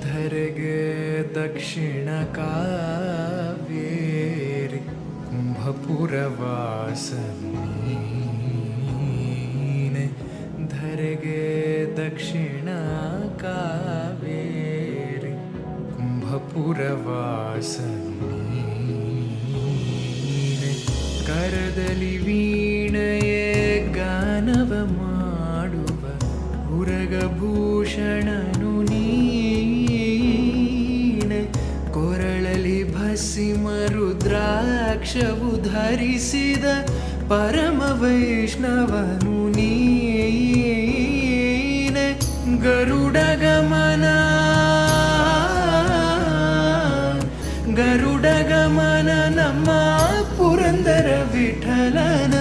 ಧರೆಗೆ ದಕ್ಷಿಣ ಕಾವೇರಿ ಕುಂಭಪುರವಾಸನೀನೆ. ಧರೆಗೆ ದಕ್ಷಿಣ ಕಾವೇರಿ ಕುಂಭಪುರವಾಸನೀನೆ. ಕರದಲ್ಲಿ ವೀಣೆಯೇ ಗಾನವ ಮಾಡುವ ಉರಗಭೂಷಣನು ನೀನೆ. ಕೊರಳಲಿ ಭಸ್ಮ ರುದ್ರಾಕ್ಷವು ಧರಿಸಿದ ಪರಮ ವೈಷ್ಣವನು ನೀನೆ. ಗರುಡ ಗಮನ ನಮ್ಮ ಪುರಂದರ ವಿಠಲನ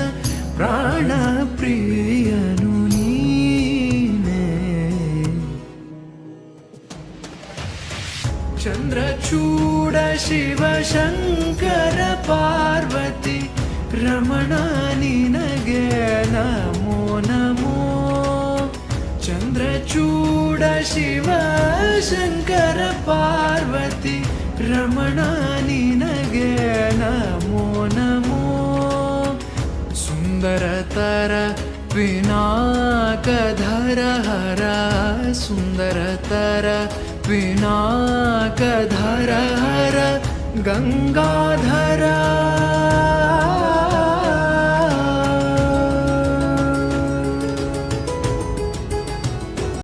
ಪ್ರಾಣ ಪ್ರಿಯನು ನೀನೆ. ಚಂದ್ರಚೂಡ ಶಿವ ಶಂಕರ ಪಾರ್ವತಿ ರಮಣ ನಿನಗೆ ನಮೋ ನಮೋ. ಚಂದ್ರಚೂಡ ಶಿವ ಶಂಕರ ಪಾರ್ವತಿ ರಮಣ ನಿನಗೆ ನಮೋ ನಮೋ. ಸುಂದರತರ ಪಿನಾಕಧರ ಹರ ಸುಂದರತರ ಪಿನಾಕಧರ ಹರ ಗಂಗಾಧರ